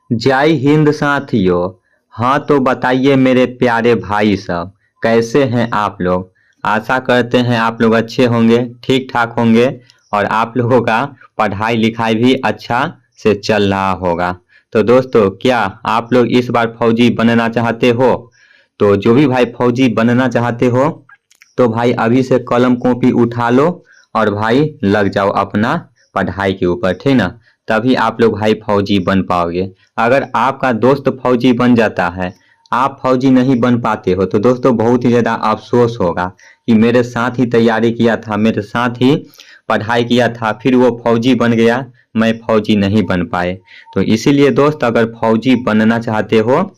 जय हिंद साथियों। हाँ तो बताइए मेरे प्यारे भाई सब, कैसे हैं आप लोग। आशा करते हैं आप लोग अच्छे होंगे, ठीक ठाक होंगे और आप लोगों का पढ़ाई लिखाई भी अच्छा से चल रहा होगा। तो दोस्तों, क्या आप लोग इस बार फौजी बनना चाहते हो? तो जो भी भाई फौजी बनना चाहते हो तो भाई अभी से कलम कॉपी उठा लो और भाई लग जाओ अपना पढ़ाई के ऊपर, ठीक ना। तभी आप लोग भाई फौजी बन पाओगे। अगर आपका दोस्त फौजी बन जाता है, आप फौजी नहीं बन पाते हो, तो दोस्तों बहुत ही ज़्यादा अफसोस होगा कि मेरे साथ ही तैयारी किया था, मेरे साथ ही पढ़ाई किया था, फिर वो फौजी बन गया, मैं फौजी नहीं बन पाए। तो इसीलिए दोस्त, अगर फौजी बनना चाहते हो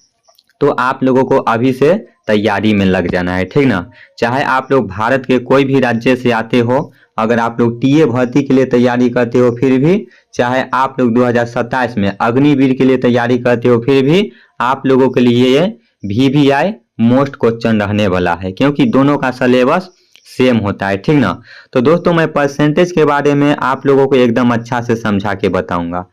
तो आप लोगों को अभी से तैयारी में लग जाना है, ठीक ना। चाहे आप लोग भारत के कोई भी राज्य से आते हो, अगर आप लोग टीए भर्ती के लिए तैयारी करते हो फिर भी, चाहे आप लोग 2027 में अग्निवीर के लिए तैयारी करते हो फिर भी, आप लोगों के लिए ये VVI मोस्ट क्वेश्चन रहने वाला है, क्योंकि दोनों का सिलेबस सेम होता है, ठीक ना। तो दोस्तों, मैं परसेंटेज के बारे में आप लोगों को एकदम अच्छा से समझा के बताऊंगा।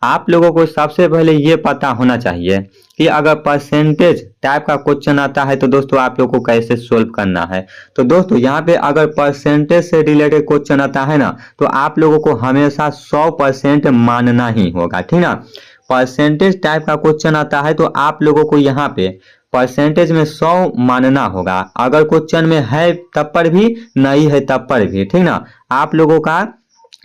आप लोगों को सबसे पहले ये पता होना चाहिए कि अगर परसेंटेज टाइप का क्वेश्चन आता है तो दोस्तों आप लोगों को कैसे सोल्व करना है। तो दोस्तों, यहाँ पे अगर परसेंटेज से रिलेटेड क्वेश्चन आता है ना, तो आप लोगों को हमेशा 100% मानना ही होगा, ठीक ना। परसेंटेज टाइप का क्वेश्चन आता है तो आप लोगों को यहाँ पे परसेंटेज में 100 मानना होगा। अगर क्वेश्चन में है तब पर भी, नहीं है तब पर भी, ठीक ना। आप लोगों का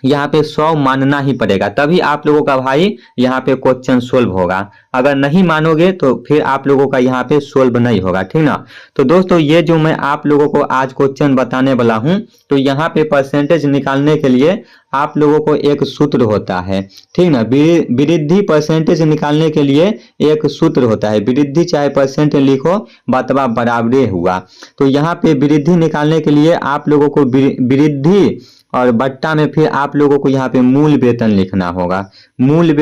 यहाँ पे 100 मानना ही पड़ेगा, तभी आप लोगों का भाई यहाँ पे क्वेश्चन सोल्व होगा। अगर नहीं मानोगे तो फिर आप लोगों का यहाँ पे सोल्व नहीं होगा, ठीक ना। तो दोस्तों, ये जो मैं आप लोगों को आज क्वेश्चन बताने वाला हूँ, तो यहाँ पे परसेंटेज निकालने के लिए आप लोगों को एक सूत्र होता है, ठीक ना। वृद्धि परसेंटेज निकालने के लिए एक सूत्र होता है, वृद्धि चाहे परसेंट लिखो बतवा बराबरे हुआ। तो यहाँ पे वृद्धि निकालने के लिए आप लोगों को वृद्धि और बट्टा में फिर आप लोगों को यहाँ पे मूल वेतन लिखना होगा। मूल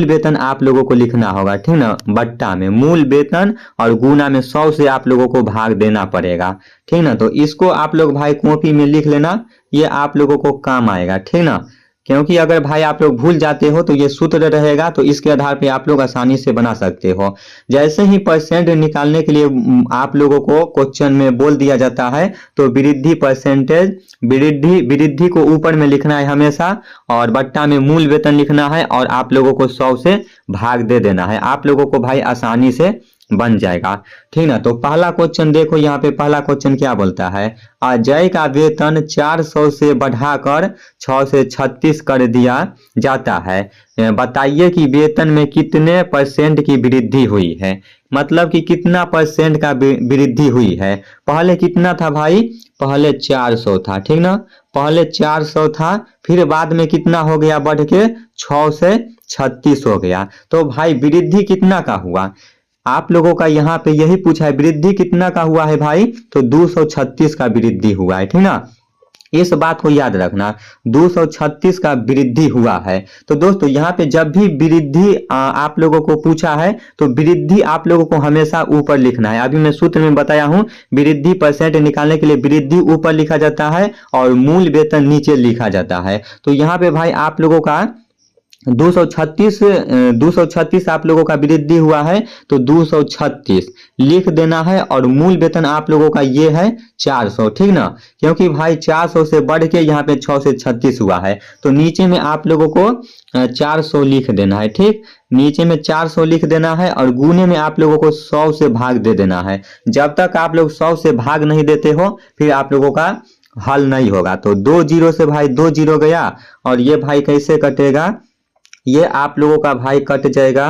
वेतन आप लोगों को लिखना होगा, ठीक ना। बट्टा में मूल वेतन और गुना में 100 से आप लोगों को भाग देना पड़ेगा, ठीक ना। तो इसको आप लोग भाई कॉपी में लिख लेना, ये आप लोगों को काम आएगा, ठीक ना। क्योंकि अगर भाई आप लोग भूल जाते हो तो ये सूत्र रहेगा, तो इसके आधार पे आप लोग आसानी से बना सकते हो। जैसे ही परसेंट निकालने के लिए आप लोगों को क्वेश्चन में बोल दिया जाता है, तो वृद्धि परसेंटेज, वृद्धि को ऊपर में लिखना है हमेशा, और बट्टा में मूल वेतन लिखना है, और आप लोगों को 100 से भाग दे देना है। आप लोगों को भाई आसानी से बन जाएगा, ठीक ना। तो पहला क्वेश्चन देखो, यहाँ पे पहला क्वेश्चन क्या बोलता है। अजय का वेतन 400 से बढ़ाकर 6 से 36 कर दिया जाता है, बताइए कि वेतन में कितने परसेंट की वृद्धि हुई है। मतलब कि कितना परसेंट का वृद्धि हुई है। पहले कितना था भाई, पहले 400 था, ठीक ना। पहले 400 था, फिर बाद में कितना हो गया, बढ़ के 6 से 36 हो गया। तो भाई वृद्धि कितना का हुआ, आप लोगों का यहाँ पे यही पूछा है, वृद्धि कितना का हुआ है भाई, तो 236 का वृद्धि हुआ है, ठीक ना। इस बात को याद रखना, 236 का वृद्धि हुआ है। तो दोस्तों, यहाँ पे जब भी वृद्धि आप लोगों को पूछा है, तो वृद्धि आप लोगों को हमेशा ऊपर लिखना है। अभी मैं सूत्र में बताया हूँ, वृद्धि परसेंट निकालने के लिए वृद्धि ऊपर लिखा जाता है और मूल वेतन नीचे लिखा जाता है। तो यहाँ पे भाई आप लोगों का 236 आप लोगों का वृद्धि हुआ है, तो 236 लिख देना है, और मूल वेतन आप लोगों का ये है 400, ठीक ना। क्योंकि भाई 400 से बढ़ के यहाँ पे 6 से 36 हुआ है, तो नीचे में आप लोगों को 400 लिख देना है, ठीक। नीचे में 400 लिख देना है, और गुने में आप लोगों को 100 से भाग दे देना है। जब तक आप लोग 100 से भाग नहीं देते हो, फिर आप लोगों का हल नहीं होगा। तो 2 जीरो से भाई 2 जीरो गया, और ये भाई कैसे कटेगा, ये आप लोगों का भाई कट जाएगा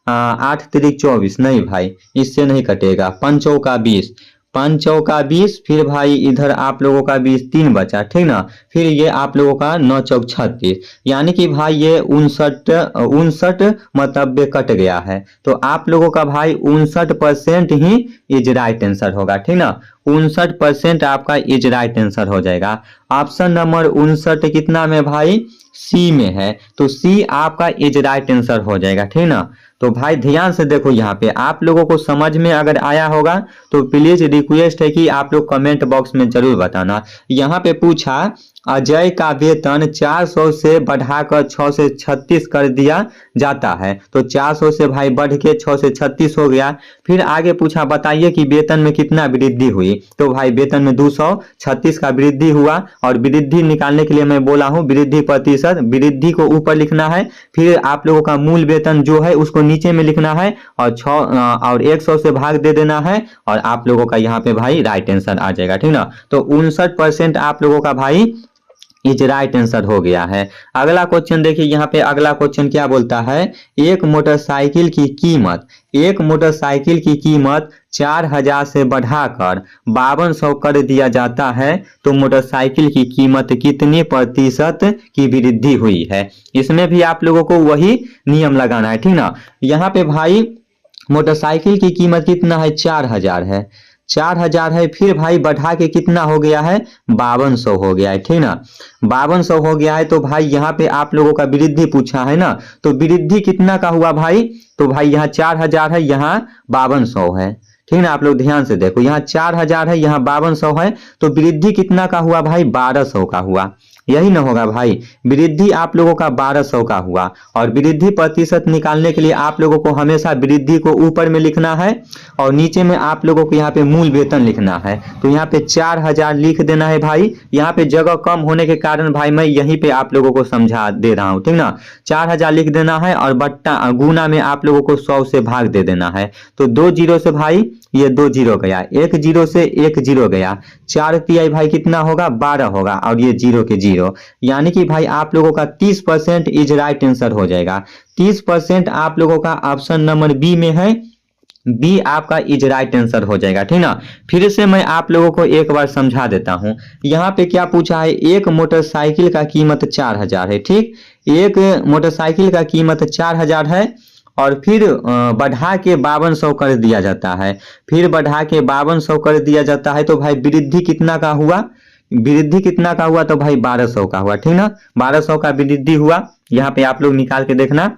8 तिरिक 24, नहीं भाई इससे नहीं कटेगा। 5 चौका 20, 5 चौका 20, फिर भाई इधर आप लोगों का 20 3 बचा, ठीक ना। फिर ये आप लोगों का 9 चौक 36, यानी कि भाई ये 59 मतलब कट गया है। तो आप लोगों का भाई 59% ही इज राइट आंसर होगा, ठीक ना। 59% आपका इज राइट आंसर हो जाएगा। ऑप्शन नंबर 59 कितना में भाई, सी में है, तो सी आपका इज राइट आंसर हो जाएगा, ठीक ना। तो भाई ध्यान से देखो, यहाँ पे आप लोगों को समझ में अगर आया होगा तो प्लीज रिक्वेस्ट है कि आप लोग कमेंट बॉक्स में जरूर बताना। यहाँ पे पूछा अजय का वेतन 400 से बढ़ाकर 6 से 36 कर दिया जाता है। तो 400 से भाई बढ़ के 6 से 36 हो गया। फिर आगे पूछा बताइए कि वेतन में कितना वृद्धि हुई। तो भाई वेतन में 236 का वृद्धि हुआ। और वृद्धि निकालने के लिए मैं बोला हूँ वृद्धि प्रतिशत, वृद्धि को ऊपर लिखना है, फिर आप लोगों का मूल वेतन जो है उसको नीचे में लिखना है और 100 से भाग दे देना है और आप लोगों का यहाँ पे भाई राइट आंसर आ जाएगा। ठीक ना। तो 59% आप लोगों का भाई इज राइट आंसर हो गया है। अगला क्वेश्चन देखिए, यहाँ पे अगला क्वेश्चन क्या बोलता है, एक मोटरसाइकिल की कीमत 4000 से बढ़ाकर 5200 कर दिया जाता है तो मोटरसाइकिल की कीमत कितने प्रतिशत की वृद्धि हुई है। इसमें भी आप लोगों को वही नियम लगाना है। ठीक ना। यहाँ पे भाई मोटरसाइकिल की कीमत कितना है, 4000 है, 4000 है, फिर भाई बढ़ा के कितना हो गया है, 5200 हो गया है। ठीक ना। 5200 हो गया है। तो भाई यहाँ पे आप लोगों का वृद्धि पूछा है ना, तो वृद्धि कितना का हुआ भाई, तो भाई यहाँ 4000 है, यहाँ 5200 है। ठीक ना। आप लोग ध्यान से देखो, यहाँ 4000 है, यहाँ 5200 है, तो वृद्धि कितना का हुआ भाई, 1200 का हुआ। यही ना होगा भाई, वृद्धि आप लोगों का 1200 का हुआ। और वृद्धि प्रतिशत निकालने के लिए आप लोगों को हमेशा वृद्धि को ऊपर में लिखना है और नीचे में आप लोगों को यहाँ पे मूल वेतन लिखना है। तो यहाँ पे 4000 लिख देना है भाई। यहाँ पे जगह कम होने के कारण भाई मैं यहीं पे आप लोगों को समझा दे रहा हूँ। ठीक ना। 4000 लिख देना है और बट्टा गुना में आप लोगों को 100 से भाग दे देना है। तो 2 जीरो से भाई ये 2 जीरो गया, 1 जीरो से 1 जीरो गया, 4 तिहाई भाई कितना होगा, 12 होगा और ये जीरो के जीरो, यानी कि भाई आप लोगों का 30% इज राइट आंसर हो जाएगा। 30% आप लोगों का ऑप्शन नंबर बी में है, बी आपका इज राइट आंसर हो जाएगा। ठीक ना। फिर से मैं आप लोगों को एक बार समझा देता हूं। यहाँ पे क्या पूछा है, एक मोटरसाइकिल का कीमत 4000 है। ठीक, एक मोटरसाइकिल का कीमत 4000 है और फिर बढ़ा के 5200 कर दिया जाता है, फिर बढ़ा के 5200 कर दिया जाता है। तो भाई वृद्धि कितना का हुआ, वृद्धि कितना का हुआ, तो भाई 1200 का हुआ। ठीक ना। 1200 का वृद्धि हुआ, यहाँ पे आप लोग निकाल के देखना।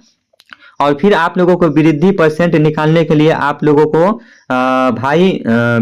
और फिर आप लोगों को वृद्धि परसेंट निकालने के लिए आप लोगों को भाई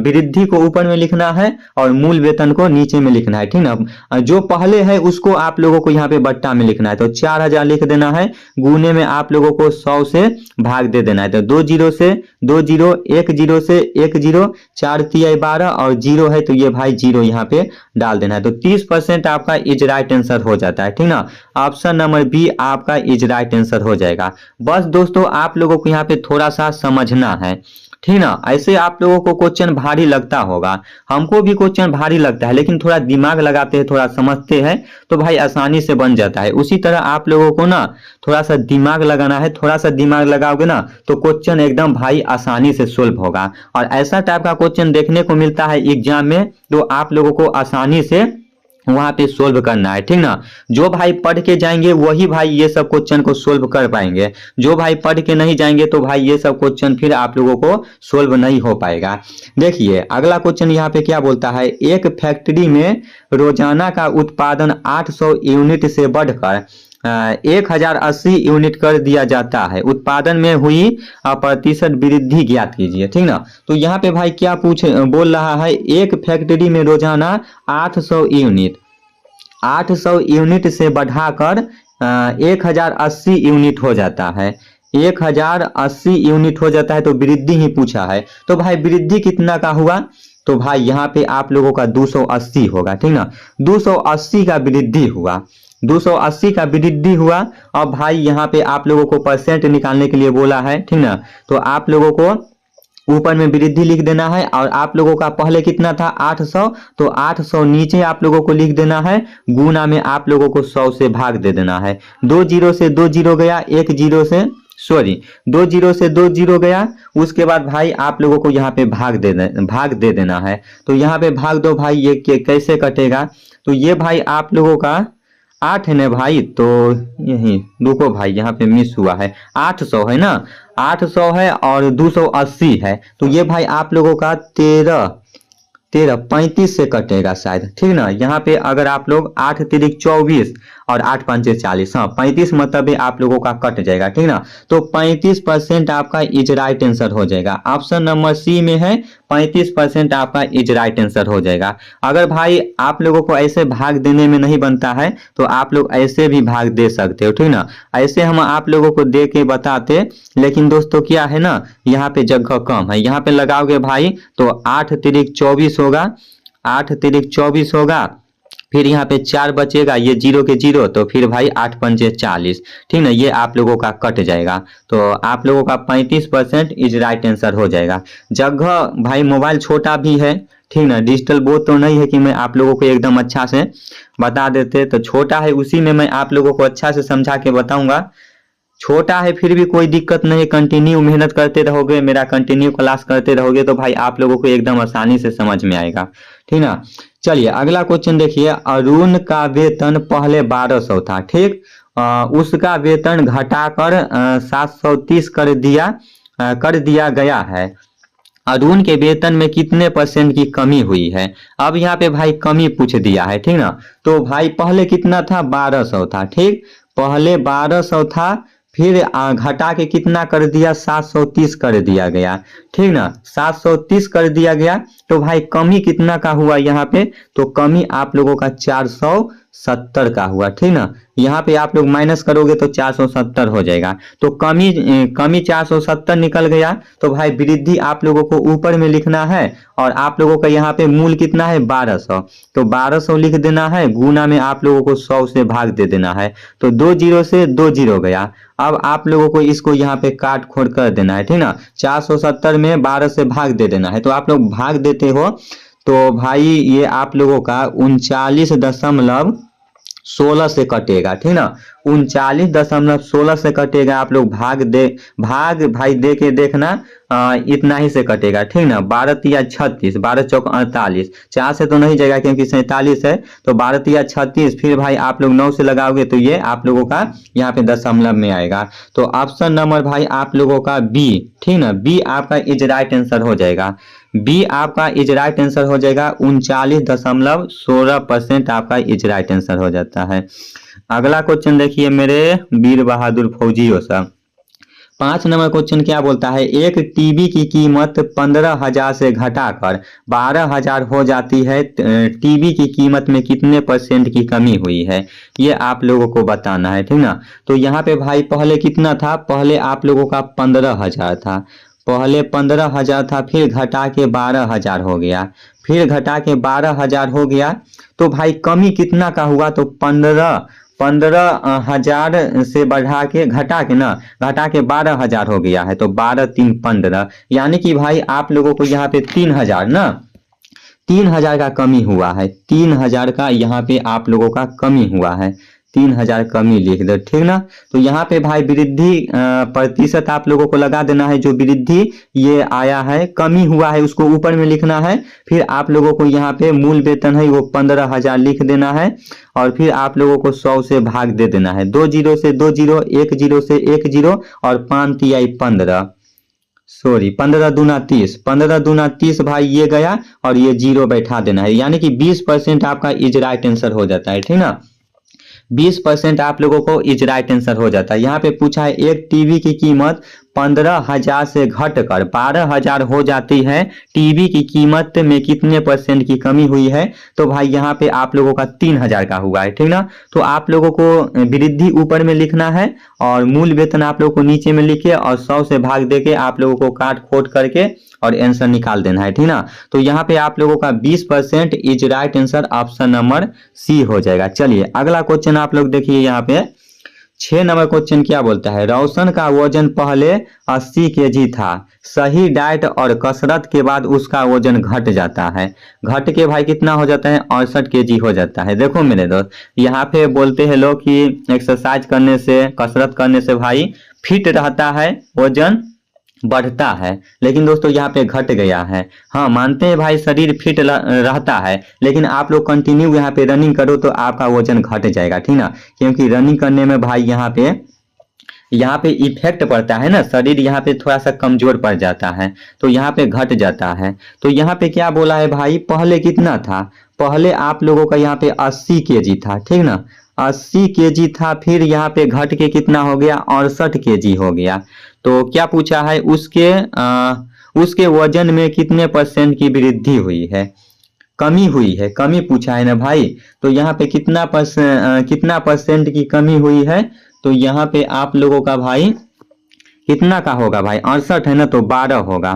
वृद्धि को ऊपर में लिखना है और मूल वेतन को नीचे में लिखना है। ठीक ना। जो पहले है उसको आप लोगों को यहाँ पे बट्टा में लिखना है। तो 4000 लिख देना है, गुने में आप लोगों को 100 से भाग दे देना है। तो 2 जीरो से 2 जीरो, 1 जीरो से 1 जीरो, 4 तिहाई 12 और जीरो है तो ये भाई जीरो यहाँ पे डाल देना है। तो 30% आपका इज राइट आंसर हो जाता है। ठीक ना। ऑप्शन नंबर बी आपका इज राइट आंसर हो जाएगा। बस दोस्तों आप लोगों को यहाँ पे थोड़ा सा समझना है। ठीक ना। ऐसे आप लोगों को क्वेश्चन भारी लगता होगा, हमको भी क्वेश्चन भारी लगता है, लेकिन थोड़ा दिमाग लगाते हैं, थोड़ा समझते हैं तो भाई आसानी से बन जाता है। उसी तरह आप लोगों को ना थोड़ा सा दिमाग लगाना है, थोड़ा सा दिमाग लगाओगे ना तो क्वेश्चन एकदम भाई आसानी से सोल्व होगा। और ऐसा टाइप का क्वेश्चन देखने को मिलता है एग्जाम में तो आप लोगों को आसानी से वहां पे सोल्व करना है। ठीक ना। जो भाई पढ़ के जाएंगे वही भाई ये सब क्वेश्चन को सोल्व कर पाएंगे, जो भाई पढ़ के नहीं जाएंगे तो भाई ये सब क्वेश्चन फिर आप लोगों को सोल्व नहीं हो पाएगा। देखिए अगला क्वेश्चन यहाँ पे क्या बोलता है, एक फैक्ट्री में रोजाना का उत्पादन 800 यूनिट से बढ़कर 1080 यूनिट कर दिया जाता है, उत्पादन में हुई प्रतिशत वृद्धि ज्ञात कीजिए। ठीक ना। तो यहाँ पे भाई क्या बोल रहा है, एक फैक्ट्री में रोजाना 800 यूनिट से बढ़ाकर 1080 यूनिट हो जाता है, 1080 यूनिट हो जाता है तो वृद्धि ही पूछा है। तो भाई वृद्धि कितना का हुआ, तो भाई यहाँ पे आप लोगों का 280 होगा। ठीक ना। 280 का वृद्धि हुआ, 280 का वृद्धि हुआ। अब भाई यहाँ पे आप लोगों को परसेंट निकालने के लिए बोला है। ठीक ना। तो आप लोगों को ऊपर में वृद्धि लिख देना है और आप लोगों का पहले कितना था 800, तो 800 नीचे आप लोगों को लिख देना है, गुना में आप लोगों को 100 से भाग दे देना है। 2 जीरो से 2 जीरो गया, 1 जीरो से 2 जीरो से 2 जीरो गया। उसके बाद भाई आप लोगों को यहाँ पे भाग दे देना है। तो यहाँ पे भाग दो भाई, ये कैसे कटेगा, तो ये भाई आप लोगों का 8 है ना भाई, तो यही रुको भाई यहाँ पे मिस हुआ है, 800 है ना, 800 है और 280 है तो ये भाई आप लोगों का 35 से कटेगा शायद। ठीक ना। यहाँ पे अगर आप लोग 8 तिरिक 24 और 8 पंचे 40, हाँ 35 मतलब आप लोगों का कट जाएगा, ठीक ना। तो 35% आपका इज राइट आंसर हो जाएगा। ऑप्शन नंबर सी में है 35% आपका इज राइट आंसर हो जाएगा। अगर भाई आप लोगों को ऐसे भाग देने में नहीं बनता है तो आप लोग ऐसे भी भाग दे सकते हो, ठीक ना। ऐसे हम आप लोगों को दे के बताते, लेकिन दोस्तों क्या है ना, यहाँ पे जगह कम है। यहाँ पे लगाओगे भाई तो 8 तिरिक 24 होगा, 8 तिरिक 24 होगा, फिर यहाँ पे 4 बचेगा, ये जीरो के जीरो, तो फिर भाई 8 पंचे 40, ठीक ना। ये आप लोगों का कट जाएगा, तो आप लोगों का 35% इज राइट आंसर हो जाएगा। जगह भाई मोबाइल छोटा भी है, ठीक ना, डिजिटल बोर्ड तो नहीं है कि मैं आप लोगों को एकदम अच्छा से बता देते, तो छोटा है उसी में मैं आप लोगों को अच्छा से समझा के बताऊंगा। छोटा है फिर भी कोई दिक्कत नहीं, कंटिन्यू मेहनत करते रहोगे, मेरा कंटिन्यू क्लास करते रहोगे तो भाई आप लोगों को एकदम आसानी से समझ में आएगा, ठीक ना। चलिए अगला क्वेश्चन देखिए, अरुण का वेतन पहले 1200 था, ठीक, उसका वेतन घटाकर 730 कर दिया गया है। अरुण के वेतन में कितने परसेंट की कमी हुई है। अब यहाँ पे भाई कमी पूछ दिया है, ठीक ना। तो भाई पहले कितना था, 1200 था, ठीक, पहले 1200 था, फिर घटा के कितना कर दिया, 730 कर दिया गया, ठीक ना, 730 कर दिया गया। तो भाई कमी कितना का हुआ यहाँ पे, तो कमी आप लोगों का 470 का हुआ, ठीक ना। यहाँ पे आप लोग माइनस करोगे तो 470 हो जाएगा, तो कमी 470 निकल गया। तो भाई वृद्धि आप लोगों को ऊपर में लिखना है, और आप लोगों का यहाँ पे मूल कितना है, 1200, तो 1200 लिख देना है, गुना में आप लोगों को 100 से भाग दे देना है, तो 2 जीरो से 2 जीरो गया। अब आप लोगों को इसको यहाँ पे काट खोड़ कर देना है, ठीक ना, 470 में 12 से भाग दे देना है। तो आप लोग भाग देते हो तो भाई ये आप लोगों का 39.16 से कटेगा, ठीक ना, 39.16 से कटेगा। आप लोग भाग भाई दे के देखना, इतना ही से कटेगा, ठीक ना। 12 तिया 36, 12 चौक 48, 4 से तो नहीं जाएगा क्योंकि 47 है, तो 12 तिया 36, फिर भाई आप लोग 9 से लगाओगे तो ये आप लोगों का यहाँ पे दशमलव में आएगा। तो ऑप्शन नंबर भाई आप लोगों का बी, ठीक ना, बी आपका इज राइट आंसर हो जाएगा। बी आपका इज राइट आंसर हो जाएगा, 39.16% आपका इज राइट आंसर हो जाता है। अगला क्वेश्चन देखिए मेरे वीर बहादुर फौजियों सब, 5 नंबर क्वेश्चन क्या बोलता है, एक टीवी की कीमत 15,000 से घटाकर 12,000 हो जाती है, टीवी की कीमत में कितने परसेंट की कमी हुई है, ये आप लोगों को बताना है, ठीक ना। तो यहाँ पे भाई पहले कितना था, पहले आप लोगों का 15,000 था, पहले 15,000 था, फिर घटा के 12,000 हो गया, फिर घटा के 12,000 हो गया। तो भाई कमी कितना का हुआ, तो 15,000 से बढ़ा के घटा के 12,000 हो गया है, तो 12 3 15, यानी कि भाई आप लोगों को यहाँ पे 3,000 ना, 3,000 का कमी हुआ है, 3,000 का यहाँ पे आप लोगों का कमी हुआ है, 3,000 कमी लिख दो, ठीक ना। तो यहाँ पे भाई वृद्धि प्रतिशत आप लोगों को लगा देना है, जो वृद्धि ये आया है, कमी हुआ है उसको ऊपर में लिखना है, फिर आप लोगों को यहाँ पे मूल वेतन है वो 15,000 लिख देना है, और फिर आप लोगों को 100 से भाग दे देना है, 2 जीरो से 2 जीरो, 1 जीरो से 1 जीरो, और 5 तियाई 15, सॉरी 15 दूना 30, 15 दूना 30 भाई ये गया, और ये जीरो बैठा देना है, यानी कि 20% आपका इज राइट आंसर हो जाता है, ठीक ना। 20% आप लोगों को इज राइट आंसर हो जाता है। यहाँ पे पूछा है एक टीवी की कीमत 15,000 से घटकर 12,000 हो जाती है, टीवी की कीमत में कितने परसेंट की कमी हुई है, तो भाई यहाँ पे आप लोगों का 3,000 का हुआ है, ठीक ना। तो आप लोगों को वृद्धि ऊपर में लिखना है, और मूल वेतन आप लोगों को नीचे में लिखे, और 100 से भाग देके आप लोगों को काट खोट करके और आंसर निकाल देना है, ठीक ना। तो यहाँ पे आप लोगों का 20% is right answer option number C हो जाएगा। चलिए अगला क्वेश्चन आप लोग देखिए, यहाँ पे 6 नंबर क्वेश्चन क्या बोलता है, रोशन का वजन पहले 80 केजी था, सही डाइट और कसरत के बाद उसका वजन घट जाता है, घट के भाई कितना हो जाता है, 68 केजी हो जाता है। देखो मेरे दोस्त, यहाँ पे बोलते हैं लोग कि एक्सरसाइज करने से, कसरत करने से भाई फिट रहता है, वजन बढ़ता है, लेकिन दोस्तों यहाँ पे घट गया है। हाँ मानते हैं भाई शरीर फिट रहता है, लेकिन आप लोग कंटिन्यू यहाँ पे रनिंग करो तो आपका वजन घट जाएगा, ठीक ना, क्योंकि रनिंग करने में भाई यहाँ पे इफेक्ट पड़ता है ना, शरीर यहाँ पे थोड़ा सा कमजोर पड़ जाता है, तो यहाँ पे घट जाता है। तो यहाँ पे क्या बोला है भाई, पहले कितना था, पहले आप लोगों का यहाँ पे 80 केजी था, ठीक ना, 80 केजी था, फिर यहाँ पे घट के कितना हो गया 68 केजी हो गया। तो क्या पूछा है उसके वजन में कितने परसेंट की वृद्धि हुई है, कमी हुई है, कमी पूछा है ना भाई। तो यहाँ पे कितना परसेंट की कमी हुई है, तो यहाँ पे आप लोगों का भाई कितना का होगा भाई, 68 है ना, तो 12 होगा,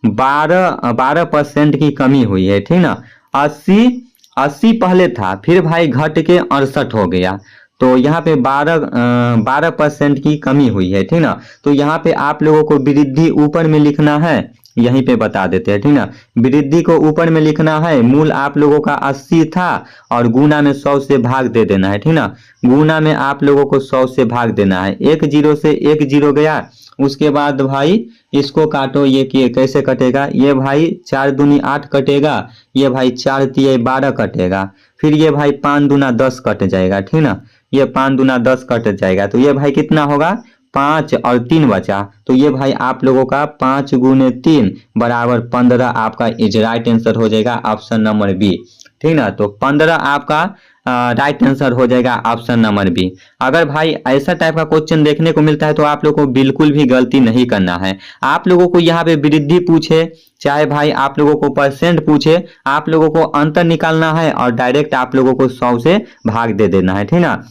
12% की कमी हुई है, ठीक ना। 80 पहले था, फिर भाई घट के 68 हो गया, तो यहाँ पे 12% की कमी हुई है, ठीक ना। तो यहाँ पे आप लोगों को वृद्धि ऊपर में लिखना है, यहीं पे बता देते हैं, ठीक ना। वृद्धि को ऊपर में लिखना है, मूल आप लोगों का 80 था और गुना में 100 से भाग दे देना है, ठीक ना। गुना में आप लोगों को 100 से भाग देना है, एक जीरो से एक जीरो गया, उसके बाद भाई इसको काटो, ये कैसे कटेगा, ये भाई 4 दूनी 8 कटेगा, ये भाई 4 तिये 12 कटेगा, फिर ये भाई 5 दूना 10 कट जाएगा, ठीक ना। ये 5 दूना 10 कट जाएगा, तो ये भाई कितना होगा 5 और 3 बचा, तो ये भाई आप लोगों का 5 गुने 3 बराबर 15 आपका इज राइट आंसर हो जाएगा, ऑप्शन नंबर बी, ठीक ना। तो 15 आपका राइट आंसर हो जाएगा, ऑप्शन नंबर बी। अगर भाई ऐसा टाइप का क्वेश्चन देखने को मिलता है तो आप लोगों को बिल्कुल भी गलती नहीं करना है। आप लोगों को यहाँ पे वृद्धि पूछे, चाहे भाई आप लोगों को परसेंट पूछे, आप लोगों को अंतर निकालना है और डायरेक्ट आप लोगों को 100 से भाग दे देना है, ठीक ना।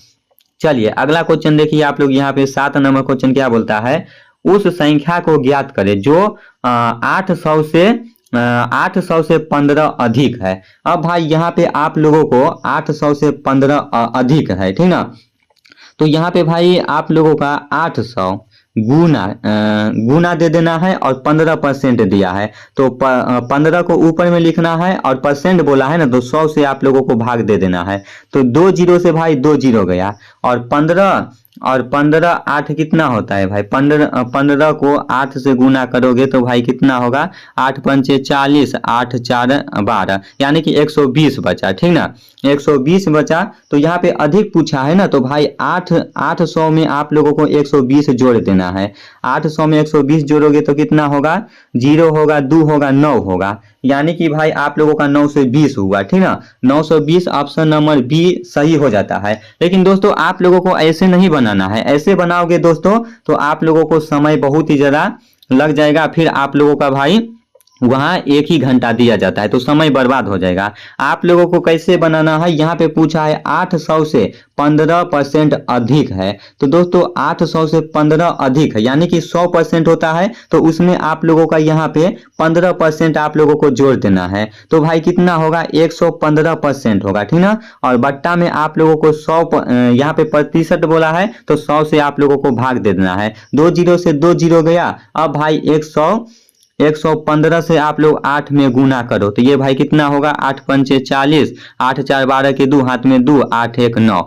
चलिए अगला क्वेश्चन देखिए आप लोग, यहाँ पे 7 नंबर क्वेश्चन क्या बोलता है, उस संख्या को ज्ञात करें जो 800 से 15 अधिक है। अब भाई यहाँ पे आप लोगों को 800 से 15 अधिक है, ठीक ना। तो यहाँ पे भाई आप लोगों का 800 गुना दे देना है और 15% दिया है, तो 15 को ऊपर में लिखना है और परसेंट बोला है ना, तो 100 से आप लोगों को भाग दे देना है। तो 2 जीरो से भाई 2 जीरो गया, और 15 8 कितना होता है भाई, 15 को 8 से गुना करोगे तो भाई कितना होगा, 8 पंचे 40, 8 4 12, यानी कि 120 बचा, ठीक ना। 120 बचा, तो यहाँ पे अधिक पूछा है ना, तो भाई 800 में आप लोगों को 120 जोड़ देना है। 800 में 120 जोड़ोगे तो कितना होगा, 0 होगा, 2 होगा, 9 होगा, यानी कि भाई आप लोगों का 9 से 20 हुआ, ठीक ना। 920 ऑप्शन नंबर बी सही हो जाता है। लेकिन दोस्तों आप लोगों को ऐसे नहीं बनाना है, ऐसे बनाओगे दोस्तों तो आप लोगों को समय बहुत ही ज्यादा लग जाएगा, फिर आप लोगों का भाई वहां 1 ही घंटा दिया जाता है, तो समय बर्बाद हो जाएगा। आप लोगों को कैसे बनाना है, यहाँ पे पूछा है 800 से 15% अधिक है, तो दोस्तों 800 से 15 अधिक है, यानी कि 100% होता है, तो उसमें आप लोगों का यहाँ पे 15% आप लोगों को जोड़ देना है, तो भाई कितना होगा 115% होगा, ठीक ना। और बट्टा में आप लोगों को 100 यहाँ पे प्रतिशत बोला है, तो 100 से आप लोगों को भाग दे देना है। 2 जीरो से 2 जीरो गया, अब भाई 115 से आप लोग 8 में गुना करो, तो ये भाई कितना होगा, 8 पंचे 40, 8 4 12 के 2 हाथ में 2, 8 1 9,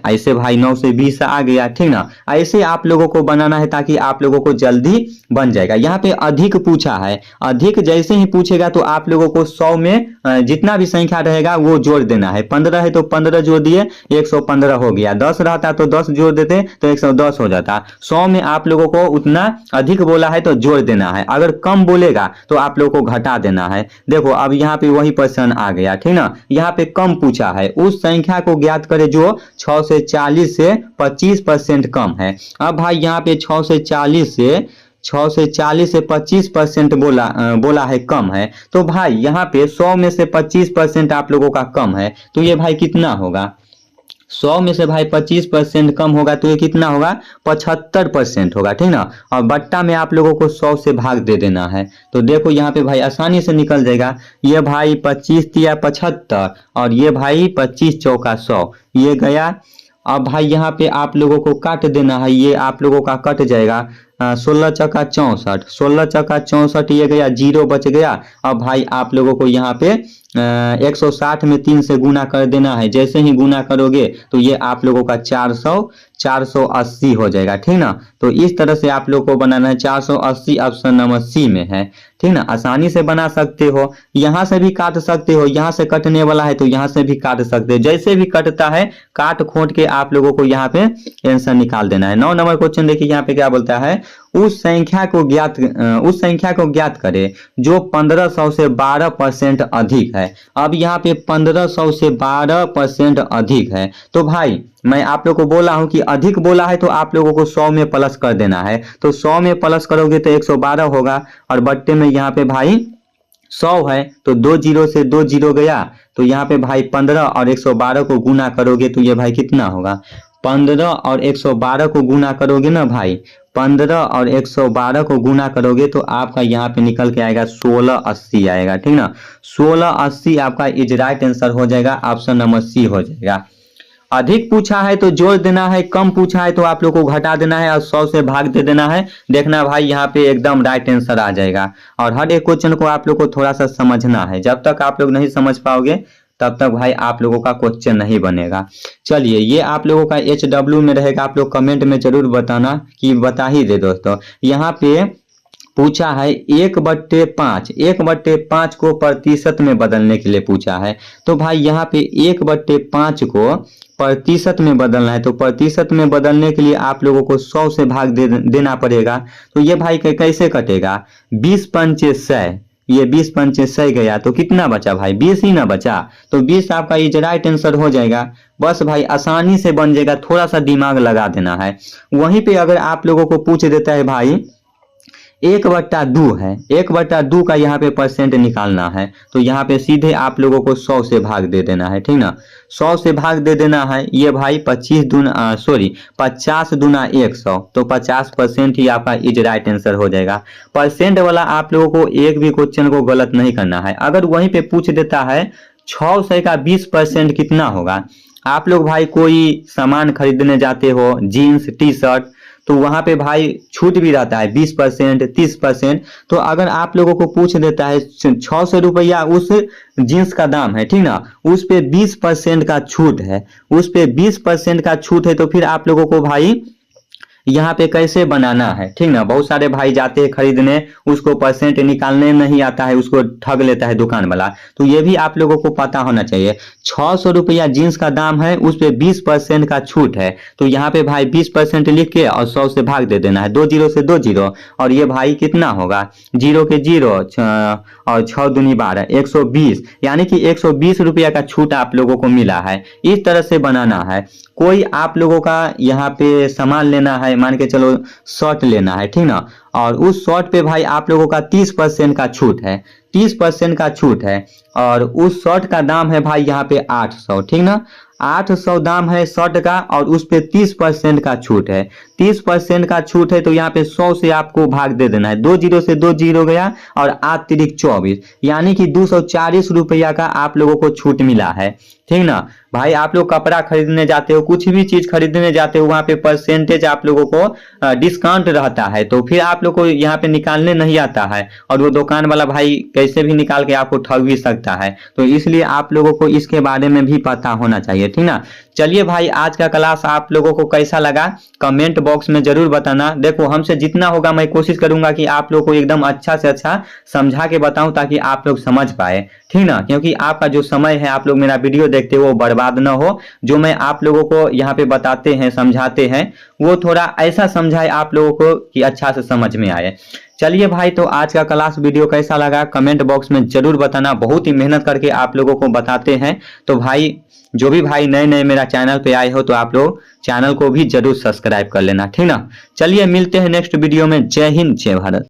ऐसे भाई 9 से 20 आ गया, ठीक ना। ऐसे आप लोगों को बनाना है ताकि आप लोगों को जल्दी बन जाएगा। यहाँ पे अधिक पूछा है, अधिक जैसे ही पूछेगा तो आप लोगों को 100 में जितना भी संख्या रहेगा वो जोड़ देना है। 15 है तो 15 जोड़ दिए, 115 हो गया। 10 रहता तो 10 जोड़ देते तो 110 हो जाता। 100 में आप लोगों को उतना अधिक बोला है तो जोड़ देना है, अगर कम बोलेगा तो आप लोगों को घटा देना है। देखो अब यहाँ पे वही प्रश्न आ गया, ठीक ना। यहाँ पे कम पूछा है, उस संख्या को ज्ञात करे जो 6 से 40 से 25% कम है। अब भाई यहाँ पे 6 से 40 से 25% बोला है कम है, तो भाई यहाँ पे 100 में से 25% आप लोगों का कम है, तो ये भाई कितना होगा, 100 में से भाई 25% कम होगा तो ये कितना होगा, 75% होगा, ठीक ना। और बट्टा में आप लोगों को 100 से भाग दे देना है, तो देखो यहाँ पे भाई आसानी से निकल जाएगा। ये भाई 25 तिया 75 और ये भाई 25 चौका 100, ये गया। अब भाई यहाँ पे आप लोगों को काट देना है, ये आप लोगों का कट जाएगा। 16 चौका 64, 16 चौका 64, ये गया, 0 बच गया। अब भाई आप लोगों को यहाँ पे 160 में 3 से गुना कर देना है। जैसे ही गुना करोगे तो ये आप लोगों का 480 हो जाएगा, ठीक ना। तो इस तरह से आप लोग को बनाना है। 480 ऑप्शन नंबर सी में है, ठीक ना। आसानी से बना सकते हो, यहाँ से भी काट सकते हो, यहाँ से कटने वाला है तो यहाँ से भी काट सकते हो, जैसे भी कटता है काट खोट के आप लोगों को यहाँ पे आंसर निकाल देना है। 9 नंबर क्वेश्चन देखिए यहाँ पे क्या बोलता है, उस संख्या को ज्ञात करें जो 1500 से 12% अधिक है। अब यहाँ पे 1500 से 12% अधिक है, तो भाई मैं आप लोग को बोला हूं कि अधिक बोला है तो आप लोगों को 100 में प्लस कर देना है। तो 100 में प्लस करोगे तो 112 होगा, और बट्टे में यहाँ पे भाई 100 है तो 2 जीरो से 2 जीरो गया, तो यहाँ पे भाई 15 और 112 को गुना करोगे तो ये भाई कितना होगा, 15 और 112 को गुना करोगे ना भाई, 15 और 112 को गुना करोगे तो आपका यहाँ पे निकल के आएगा 1680 आएगा, ठीक ना। 1680 आपका इज राइट आंसर हो जाएगा, ऑप्शन नंबर सी हो जाएगा। अधिक पूछा है तो जोड़ देना है, कम पूछा है तो आप लोग को घटा देना है और 100 से भाग दे देना है। देखना भाई यहाँ पे एकदम राइट आंसर आ जाएगा। और हर एक क्वेश्चन को आप लोग को थोड़ा सा समझना है, जब तक आप लोग नहीं समझ पाओगे तब तक भाई आप लोगों का क्वेश्चन नहीं बनेगा। चलिए ये आप लोगों का HW में रहेगा, आप लोग कमेंट में जरूर बताना कि बता ही दे दोस्तों। यहाँ पे पूछा है 1/5, 1/5 को प्रतिशत में बदलने के लिए पूछा है। तो भाई यहाँ पे 1/5 को प्रतिशत में बदलना है, तो प्रतिशत में बदलने के लिए आप लोगों को 100 से भाग देना पड़ेगा। तो ये भाई कैसे कटेगा, 20 पंचे 100, ये 20 पंचे 100 गया तो कितना बचा भाई, 20 ही ना बचा, तो 20 आपका इज राइट आंसर हो जाएगा। बस भाई आसानी से बन जाएगा, थोड़ा सा दिमाग लगा देना है। वहीं पे अगर आप लोगों को पूछ देता है भाई 1/2 है, 1/2 का यहाँ पे परसेंट निकालना है, तो यहाँ पे सीधे आप लोगों को 100 से भाग दे देना है, ठीक ना। 100 से भाग दे देना है, ये भाई 50 दुना 100, तो 50% ही आपका इज राइट आंसर हो जाएगा। परसेंट वाला आप लोगों को एक भी क्वेश्चन को गलत नहीं करना है। अगर वहीं पे पूछ देता है 600 का 20% कितना होगा, आप लोग भाई कोई सामान खरीदने जाते हो, जीन्स टी शर्ट, तो वहां पे भाई छूट भी रहता है 20%, 30%। तो अगर आप लोगों को पूछ देता है 600 रुपया उस जींस का दाम है, ठीक ना, उस पे 20% का छूट है, उस पे 20% का छूट है, तो फिर आप लोगों को भाई यहाँ पे कैसे बनाना है, ठीक ना। बहुत सारे भाई जाते हैं खरीदने, उसको परसेंट निकालने नहीं आता है, उसको ठग लेता है दुकान वाला। तो ये भी आप लोगों को पता होना चाहिए। 600 रुपया जींस का दाम है, उस पे 20% का छूट है, तो यहाँ पे भाई 20% लिख के और 100 से भाग दे देना है, 2 जीरो से 2 जीरो, और ये भाई कितना होगा, 0 के 0 और 6 दूनी 12, 120, यानी कि 120 रुपया का छूट आप लोगों को मिला है। इस तरह से बनाना है। कोई आप लोगों का यहाँ पे सामान लेना है, मान के चलो शर्ट लेना है, ठीक ना, और उस शर्ट पे भाई आप लोगों का 30% का छूट है, 30% का छूट है, और उस शर्ट का दाम है भाई यहाँ पे 800, ठीक ना, 800 दाम है शर्ट का, और उस पे 30% का छूट है, 30% का छूट है, तो यहाँ पे 100 से आपको भाग दे देना है, 2 जीरो से 2 जीरो गया, और 8 तिरिक 24, यानी कि 240 रुपया का आप लोगों को छूट मिला है, ठीक ना। भाई आप लोग कपड़ा खरीदने जाते हो, कुछ भी चीज खरीदने जाते हो, वहां पे परसेंटेज आप लोगों को डिस्काउंट रहता है, तो फिर आप लोग को यहाँ पे निकालने नहीं आता है, और वो दुकान वाला भाई कैसे भी निकाल के आपको ठग भी सकता है। तो इसलिए आप लोगों को इसके बारे में भी पता होना चाहिए, ठीक ना। चलिए भाई आज का क्लास आप लोगों को कैसा लगा कमेंट बॉक्स में जरूर बताना। देखो हमसे जितना होगा मैं कोशिश करूंगा कि आप लोग को एकदम अच्छा से अच्छा समझा के बताऊं, ताकि आप लोग समझ पाए, ठीक ना। क्योंकि आपका जो समय है, आप लोग मेरा वीडियो देखते हो वो बर्बाद ना हो। जो मैं आप लोगों को यहाँ पे बताते हैं, समझाते हैं, वो थोड़ा ऐसा समझाए आप लोगों को कि अच्छा से समझ में आए। चलिए भाई, तो आज का क्लास वीडियो कैसा लगा कमेंट बॉक्स में जरूर बताना। बहुत ही मेहनत करके आप लोगों को बताते हैं। तो भाई जो भी भाई नए नए मेरा चैनल पे आए हो, तो आप लोग चैनल को भी जरूर सब्सक्राइब कर लेना, ठीक ना। चलिए मिलते हैं नेक्स्ट वीडियो में। जय हिंद, जय भारत।